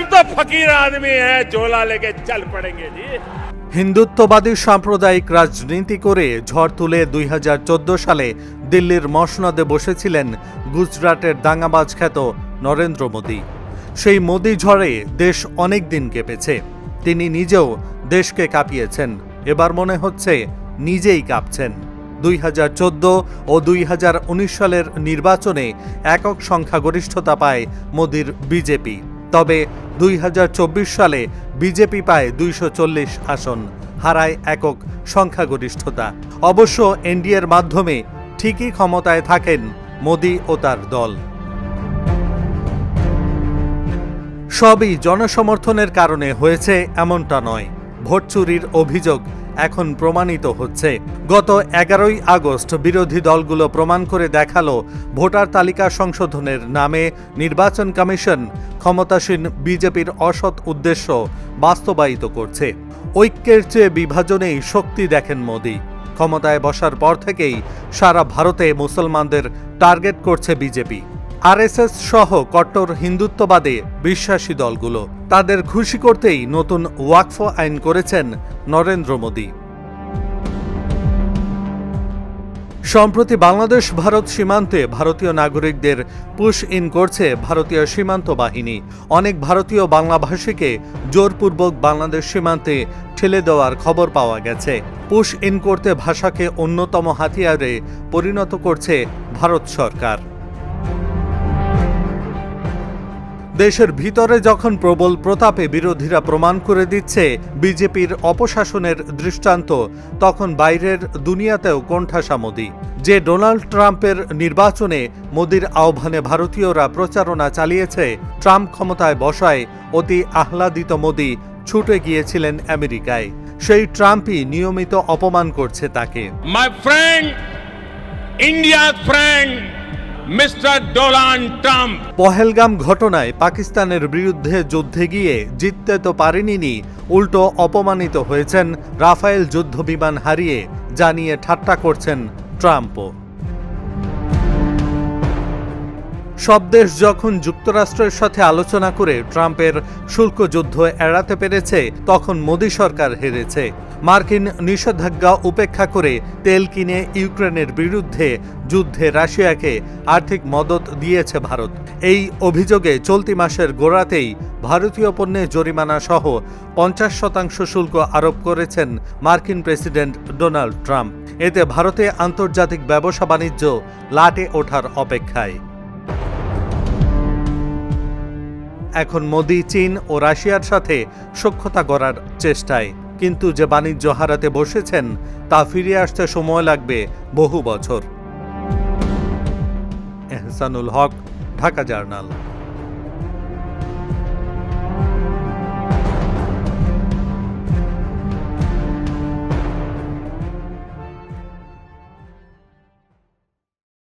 तो फकीर आदमी है, झोला लेके चल पड़ेंगे जी। হিন্দুত্ববাদী সাম্প্রদায়িক রাজনীতি করে ঝড় তুলে 2014 সালে দিল্লির মসনদে বসেছিলেন গুজরাটের দাঙ্গাবাজ খ্যাত নরেন্দ্র মোদী। সেই মোদী ঝড়ে দেশ অনেক দিন কেঁপেছে। তিনি নিজেও দেশকে কাঁপিয়েছেন। এবার মনে হচ্ছে নিজেই কাঁপছেন। 2014 ও 2019 সালের নির্বাচনে একক সংখ্যাগরিষ্ঠতা পায় মোদীর বিজেপি। তবে 2024 সালে বিজেপি পায় 240 আসন, হারায় একক সংখ্যাগরিষ্ঠতা। অবশ্য এনডিএর মাধ্যমে ঠিকই ক্ষমতায় থাকেন মোদী ও তার দল। সবই জনসমর্থনের কারণে হয়েছে এমনটা নয়। ভোট চুরির অভিযোগ এখন প্রমাণিত হচ্ছে। গত 11ই আগস্ট বিরোধী দলগুলো প্রমাণ করে দেখালো ভোটার তালিকা সংশোধনের নামে নির্বাচন কমিশন ক্ষমতাসীন বিজেপির অসৎ উদ্দেশ্য বাস্তবায়িত করছে। ঐক্যের চেয়ে বিভাজনেই শক্তি দেখেন মোদী। ক্ষমতায় বসার পর থেকেই সারা ভারতে মুসলমানদের টার্গেট করছে বিজেপি। আরএসএস সহ কট্টর হিন্দুত্ববাদে বিশ্বাসী দলগুলো। তাদের খুশি করতেই নতুন ওয়াকফ আইন করেছেন নরেন্দ্র মোদী। সম্প্রতি বাংলাদেশ ভারত সীমান্তে ভারতীয় নাগরিকদের পুশ ইন করছে ভারতীয় সীমান্ত বাহিনী। অনেক ভারতীয় বাংলাভাষীকে জোরপূর্বক বাংলাদেশ সীমান্তে ঠেলে দেওয়ার খবর পাওয়া গেছে। পুশ ইন করতে ভাষাকে অন্যতম হাতিয়ারে পরিণত করছে ভারত সরকার। দেশের ভিতরে যখন প্রবল প্রতাপে বিরোধীরা প্রমাণ করে দিচ্ছে বিজেপির অপশাসনের দৃষ্টান্ত, তখন বাইরের দুনিয়াতেও কোণঠাসা মোদী। যে ডোনাল্ড ট্রাম্পের নির্বাচনে মোদীর আহ্বানে ভারতীয়রা প্রচারণা চালিয়েছে, ট্রাম্প ক্ষমতায় বসায় অতি আহ্লাদিত মোদী ছুটে গিয়েছিলেন আমেরিকায়। সেই ট্রাম্পই নিয়মিত অপমান করছে তাকে। মাই ফ্রেন্ড, ইন্ডিয়ার friend mister Donald Trump. Pahalgam ঘটনায় পাকিস্তানের বিরুদ্ধে যুদ্ধে গিয়ে জিততে তো পারেনি, উল্টো অপমানিত হয়েছেন রাফায়েল যুদ্ধবিমান হারিয়ে, জানিয়ে ঠাট্টা করছেন ট্রাম্পও। সব দেশ যখন যুক্তরাষ্ট্রের সাথে আলোচনা করে ট্রাম্পের শুল্ক যুদ্ধ এড়াতে পেরেছে, তখন মোদী সরকার হেরেছে। মার্কিন নিষেধাজ্ঞা উপেক্ষা করে তেল কিনে ইউক্রেনের বিরুদ্ধে যুদ্ধে রাশিয়াকে আর্থিক মদত দিয়েছে ভারত। এই অভিযোগে চলতি মাসের গোড়াতেই ভারতীয় পণ্যে জরিমানা সহ 50% শুল্ক আরোপ করেছেন মার্কিন প্রেসিডেন্ট ডোনাল্ড ট্রাম্প। এতে ভারতে আন্তর্জাতিক ব্যবসা বাণিজ্য লাটে ওঠার অপেক্ষায়। এখন মোদী চীন ও রাশিয়ার সাথে সখ্যতা গড়ার চেষ্টায়, কিন্তু যে বাণিজ্য হারাতে বসেছেন তা ফিরে আসতে সময় লাগবে বহু বছর। এহসানুল হক, ঢাকা জার্নাল।